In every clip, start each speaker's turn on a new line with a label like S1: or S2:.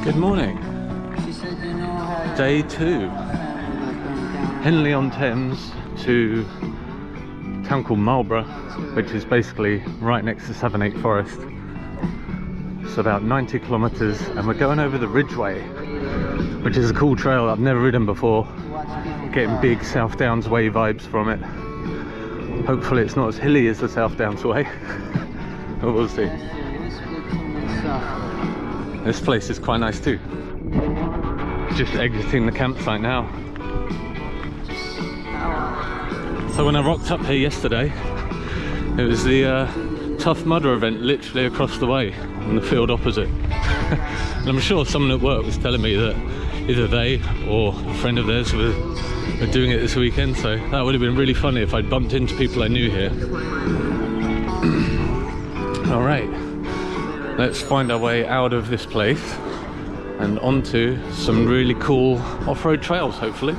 S1: Good morning. Day 2. Henley-on-Thames to a town called Marlborough, which is basically right next to 7/8 Forest. It's about 90 kilometers and we're going over the Ridgeway, which is a cool trail. I've never ridden before. Getting big South Downs Way vibes from it. Hopefully it's not as hilly as the South Downs Way, but we'll see. This place is quite nice too. Just exiting the campsite now. So when I rocked up here yesterday, it was the Tough Mudder event literally across the way on the field opposite. And I'm sure someone at work was telling me that either they or a friend of theirs were doing it this weekend, so that would have been really funny if I'd bumped into people I knew here. Alright, let's find our way out of this place and onto some really cool off-road trails, hopefully.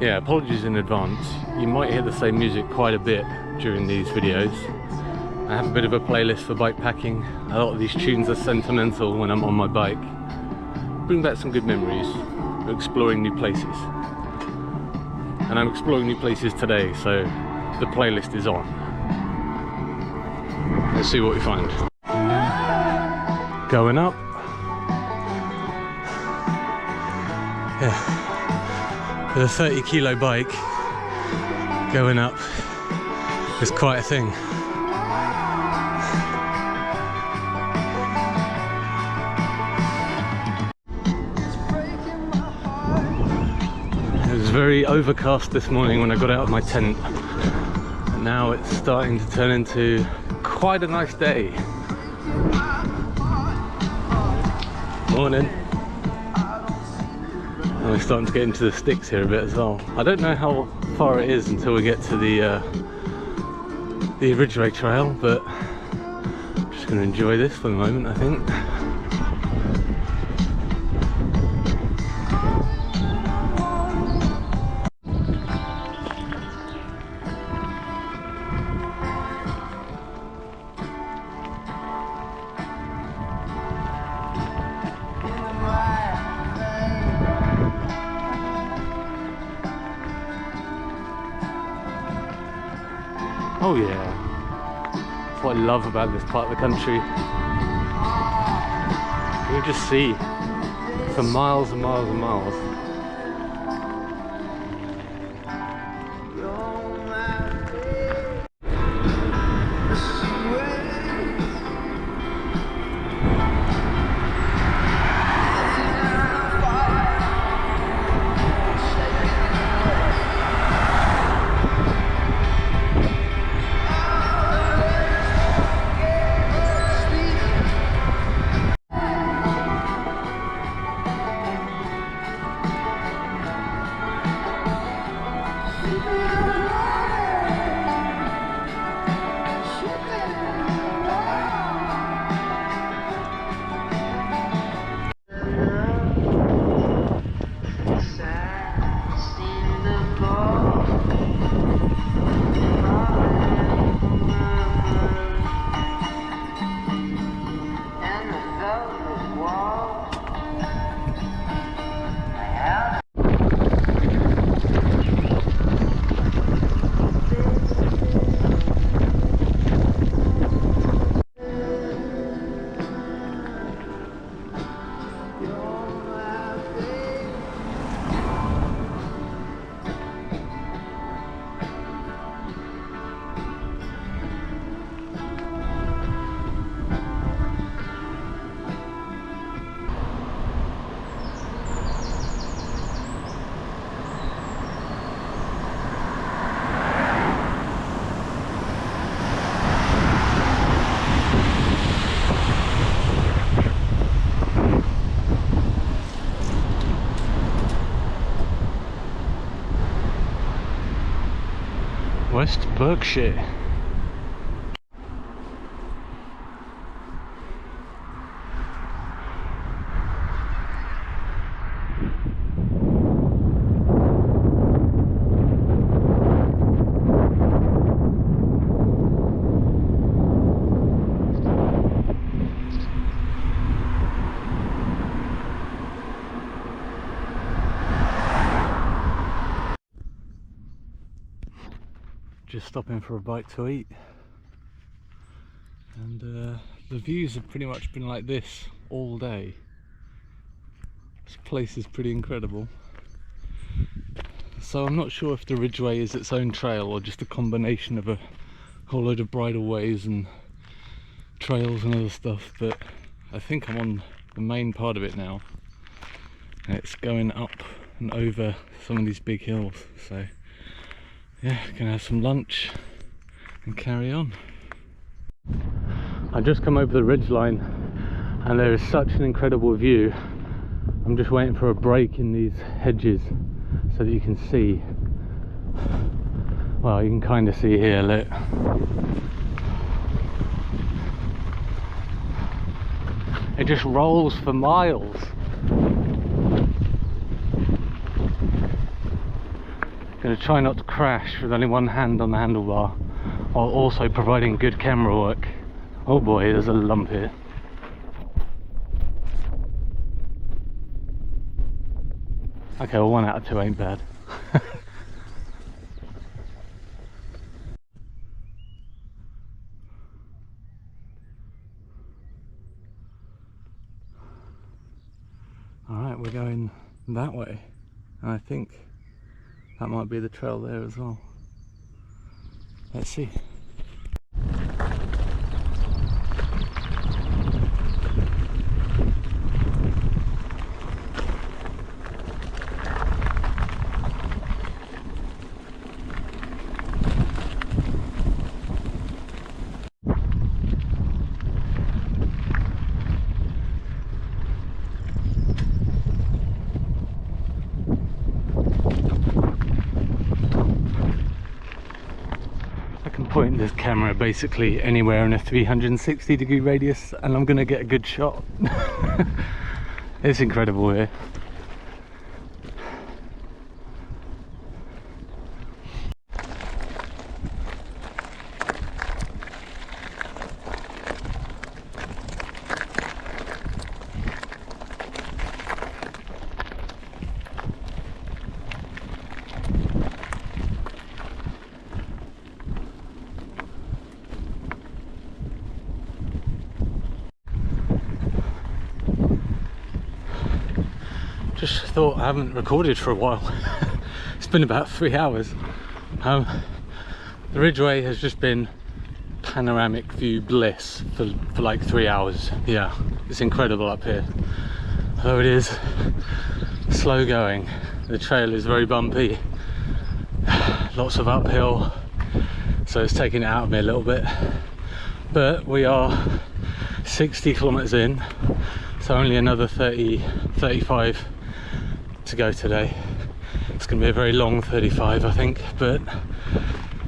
S1: Yeah, apologies in advance. You might hear the same music quite a bit during these videos. I have a bit of a playlist for bike packing. A lot of these tunes are sentimental when I'm on my bike. Bring back some good memories of exploring new places. And I'm exploring new places today, so the playlist is on. Let's see what we find. Going up. Yeah. With a 30 kilo bike, going up is quite a thing. It was very overcast this morning when I got out of my tent. And now it's starting to turn into quite a nice day. Morning. We're starting to get into the sticks here a bit as well. I don't know how far it is until we get to the Ridgeway trail, but I'm just going to enjoy this for the moment, I think. Oh yeah, that's what I love about this part of the country. You can just see for miles and miles and miles. West Berkshire. just stopping for a bite to eat. And the views have pretty much been like this all day. This place is pretty incredible. So I'm not sure if the Ridgeway is its own trail or just a combination of a whole load of bridleways and trails and other stuff, but I think I'm on the main part of it now. And it's going up and over some of these big hills. So yeah, gonna have some lunch and carry on. I just come over the ridgeline and there is such an incredible view. I'm just waiting for a break in these hedges so that you can see. Well, you can kind of see here, look. It just rolls for miles. Gonna try not to crash with only one hand on the handlebar, while also providing good camera work. Oh boy, there's a lump here. Okay, well 1 out of 2 ain't bad. Alright, we're going that way. And I think that might be the trail there as well. Let's see. Point this camera basically anywhere in a 360-degree radius and I'm gonna get a good shot. It's incredible here. Just thought I haven't recorded for a while. It's been about 3 hours. The Ridgeway has just been panoramic view bliss for like 3 hours. Yeah, it's incredible up here. Although it is slow going, the trail is very bumpy, lots of uphill, so it's taking it out of me a little bit. But we are 60 kilometers in, so only another 35 to go today. It's going to be a very long 35, I think, but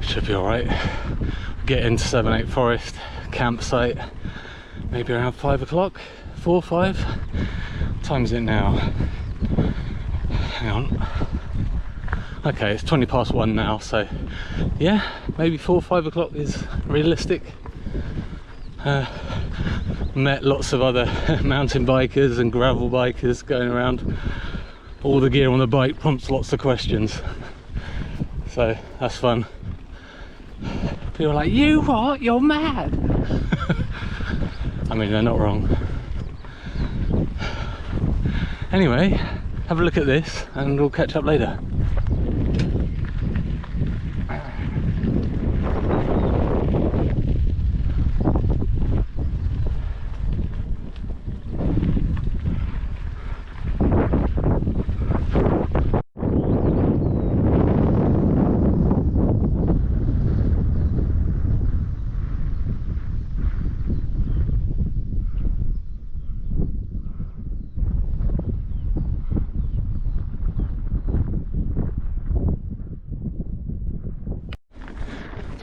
S1: should be alright. Get into 7-8 Forest campsite maybe around 5 o'clock, 4 or 5. What time is it now? Hang on. Okay, it's 20 past 1 now, so yeah, maybe 4 or 5 o'clock is realistic. Met lots of other mountain bikers and gravel bikers going around. All the gear on the bike prompts lots of questions, so that's fun. People are like, you what? You're mad. I mean, they're not wrong. Anyway, have a look at this and we'll catch up later.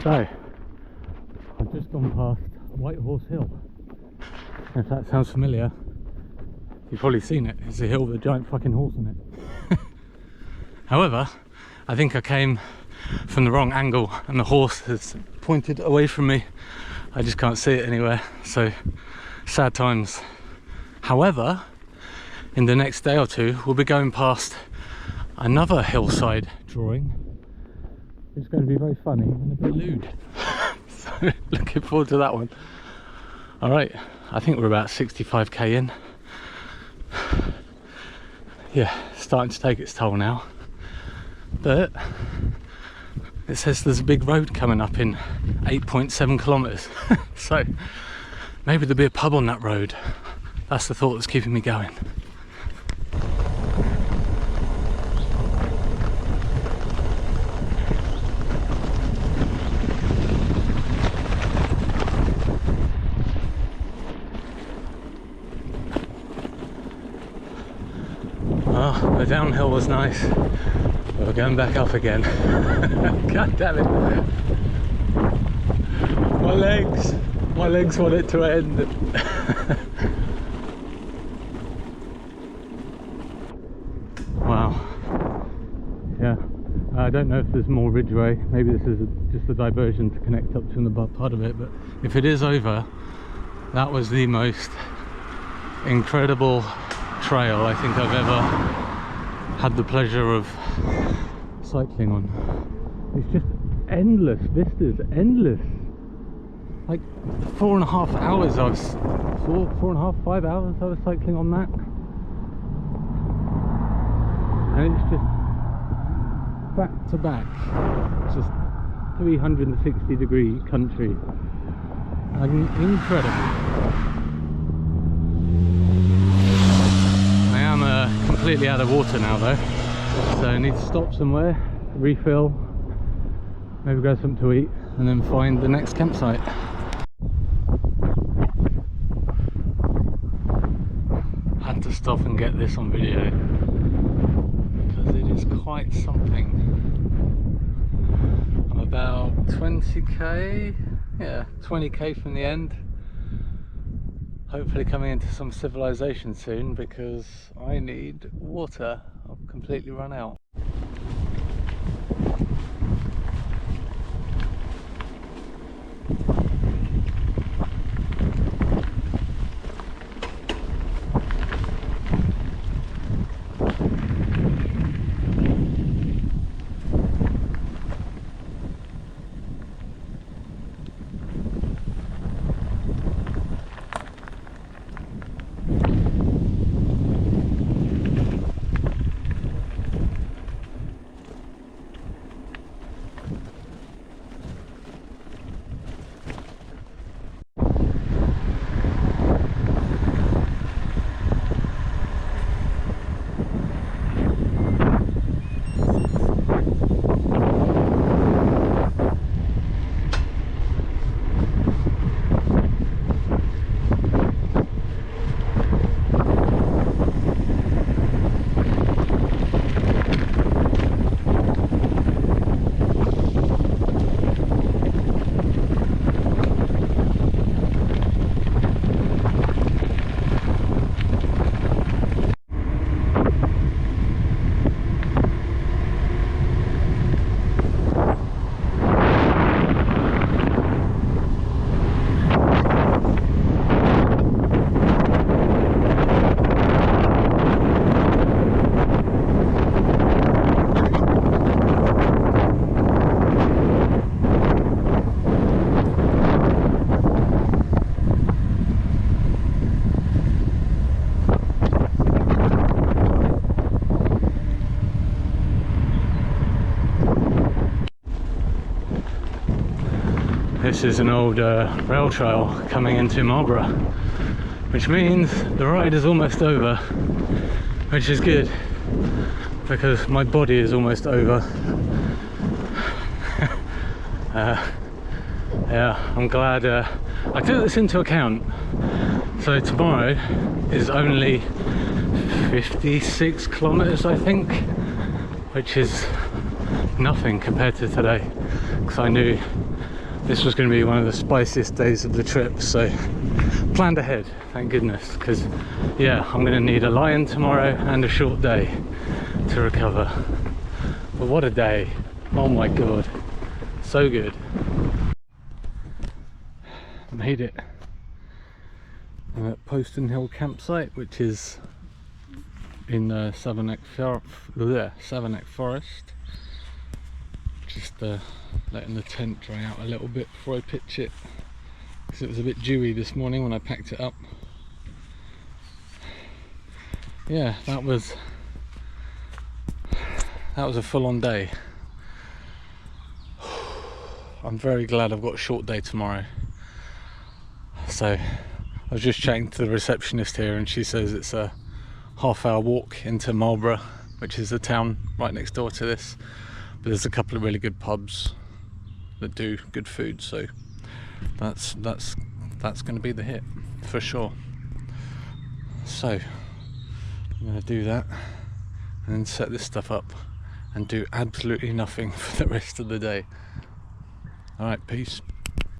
S1: So, I've just gone past White Horse Hill. If that sounds familiar, you've probably seen it. It's a hill with a giant fucking horse on it. However, I think I came from the wrong angle and the horse has pointed away from me. I just can't see it anywhere, so sad times. However, in the next day or two, we'll be going past another hillside drawing, It's going to be very funny and a bit lewd. So looking forward to that one. Alright, I think we're about 65k in. Yeah, starting to take its toll now. But it says there's a big road coming up in 8.7 kilometers. So maybe there'll be a pub on that road. That's the thought that's keeping me going. Oh, the downhill was nice. We're going back up again. God damn it. My legs want it to end. Wow. Yeah, I don't know if there's more Ridgeway. Maybe this is just a diversion to connect up to another part of it, but if it is over, that was the most incredible trail I think I've ever had the pleasure of cycling on. It's just endless vistas, endless. Like 4.5 hours I was, 5 hours I was cycling on that. And it's just back to back, just 360 degree country. Incredible. Completely out of water now though, so I need to stop somewhere, refill, maybe grab something to eat, and then find the next campsite. Had to stop and get this on video because it is quite something. I'm about 20k, yeah, 20k from the end. Hopefully coming into some civilization soon because I need water. I've completely run out. This is an old rail trail coming into Marlborough, which means the ride is almost over, which is good because my body is almost over. Yeah, I'm glad I took this into account. So tomorrow is only 56 kilometers, I think, which is nothing compared to today, because I knew this was going to be one of the spiciest days of the trip, so planned ahead, thank goodness, because yeah, I'm going to need a lie-in tomorrow and a short day to recover. But what a day, oh my god, so good. Made it. I'm at Poston Hill campsite, which is in Savernake Forest. Just letting the tent dry out a little bit before I pitch it, because it was a bit dewy this morning when I packed it up. Yeah, that was a full-on day. I'm very glad I've got a short day tomorrow. So I was just chatting to the receptionist here, and she says it's a half-hour walk into Marlborough, which is the town right next door to this. But there's a couple of really good pubs that do good food, so that's going to be the hit for sure. So I'm going to do that and then set this stuff up and do absolutely nothing for the rest of the day. Alright, peace.